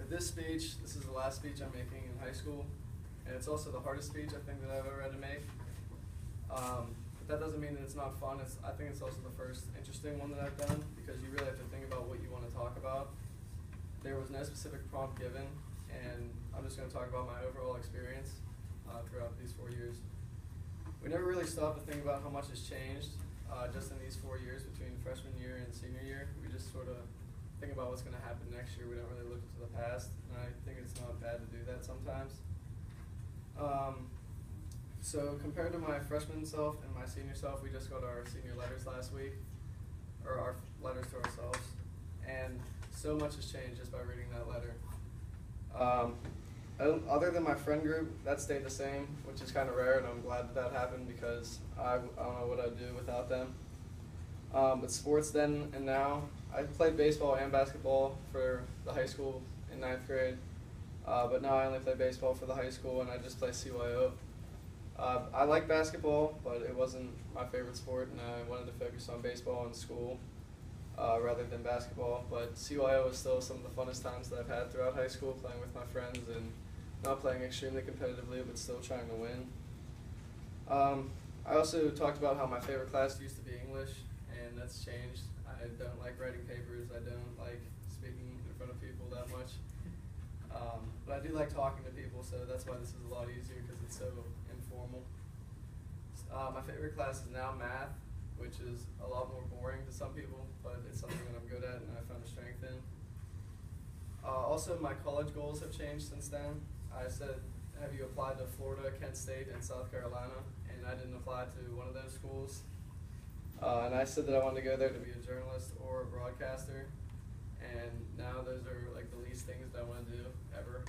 this speech, this is the last speech I'm making in high school, and it's also the hardest speech I think that I've ever had to make. But that doesn't mean that it's not fun. I think it's also the first interesting one that I've done, because you really have to think about what you want to talk about. There was no specific prompt given, and I'm just going to talk about my overall experience throughout these 4 years. We never really stopped to think about how much has changed just in these 4 years between freshman year and senior year. We just sort of think about what's going to happen next year. We don't really look to the past, and I think it's not bad to do that sometimes. So compared to my freshman self and my senior self, we just got our senior letters last week, or our letters to ourselves, and so much has changed just by reading that letter. Other than my friend group, that stayed the same, which is kind of rare, and I'm glad that happened, because I don't know what I'd do without them. But sports then and now, I played baseball and basketball for the high school in 9th grade, but now I only play baseball for the high school, and I just play CYO. I like basketball, but it wasn't my favorite sport, and I wanted to focus on baseball in school rather than basketball. But CYO was still some of the funnest times that I've had throughout high school, playing with my friends and not playing extremely competitively, but still trying to win. I also talked about how my favorite class used to be English, and that's changed. I don't like writing papers. I don't like speaking in front of people that much. But I do like talking to people, so that's why this is a lot easier, because it's so informal. My favorite class is now math, which is a lot more boring to some people, but it's something that I'm good at and I found a strength in. Also, my college goals have changed since then. I said, have you applied to Florida, Kent State, and South Carolina? And I didn't apply to one of those schools. And I said that I wanted to go there to be a journalist or a broadcaster. And now those are like the least things that I want to do ever.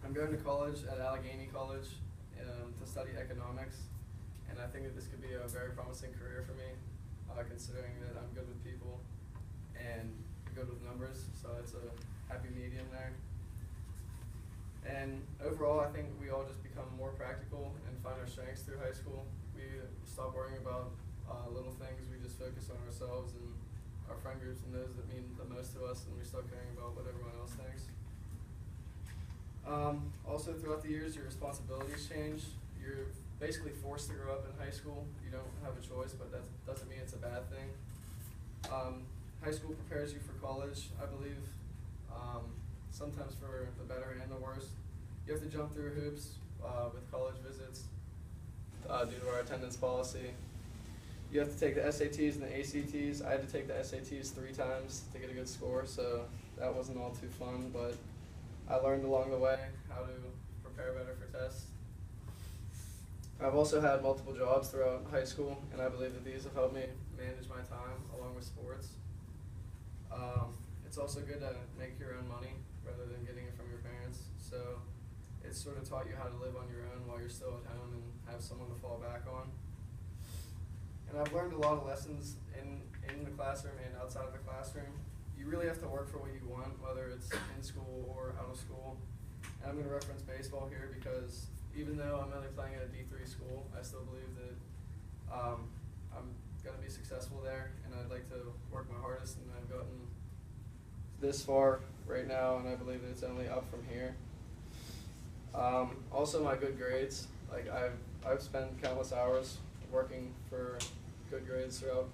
I'm going to college at Allegheny College to study economics, and I think that this could be a very promising career for me, considering that I'm good with people and good with numbers, so it's a happy medium there. And overall, I think we all just become more practical and find our strengths through high school. We stop worrying about little things. We just focus on ourselves and our friend groups and those that mean the most to us, and we stop caring about what everyone else thinks. Also, throughout the years, your responsibilities change. You're basically forced to grow up in high school. You don't have a choice, but that doesn't mean it's a bad thing. High school prepares you for college, I believe, sometimes for the better and the worse. You have to jump through hoops with college visits due to our attendance policy. You have to take the SATs and the ACTs. I had to take the SATs 3 times to get a good score, so that wasn't all too fun, but I learned along the way how to prepare better for tests. I've also had multiple jobs throughout high school, and I believe that these have helped me manage my time along with sports. It's also good to make your own money rather than getting it from your parents, so it's sort of taught you how to live on your own while you're still at home and have someone to fall back on. And I've learned a lot of lessons in the classroom and outside of the classroom. You really have to work for what you want, whether it's in school or out of school. And I'm going to reference baseball here because even though I'm only playing at a D3 school, I still believe that I'm going to be successful there, and I'd like to work my hardest, and I've gotten this far right now, and I believe that it's only up from here. Also, my good grades. Like I've spent countless hours working for good grades throughout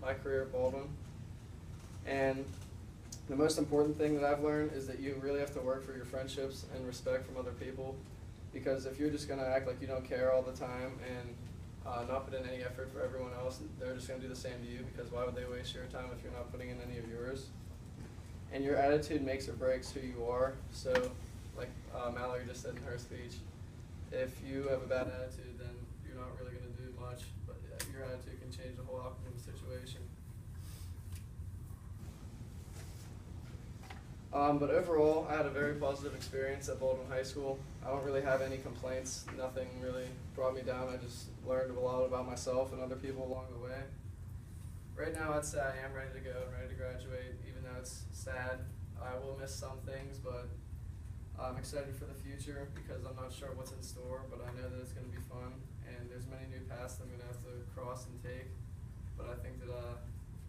my career at Baldwin. And the most important thing that I've learned is that you really have to work for your friendships and respect from other people, because if you're just going to act like you don't care all the time and not put in any effort for everyone else, they're just going to do the same to you, because why would they waste your time if you're not putting in any of yours? And your attitude makes or breaks who you are. So like Mallory just said in her speech, if you have a bad attitude, then you're not really going to do much, but your attitude can change the whole outcome of the situation. But overall, I had a very positive experience at Baldwin High School. I don't really have any complaints. Nothing really brought me down. I just learned a lot about myself and other people along the way. Right now, I'd say I am ready to go, ready to graduate, even though it's sad. I will miss some things, but I'm excited for the future because I'm not sure what's in store, but I know that it's going to be fun, and there's many new paths I'm going to have to cross and take. But I think that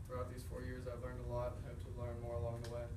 throughout these 4 years, I've learned a lot and hope to learn more along the way.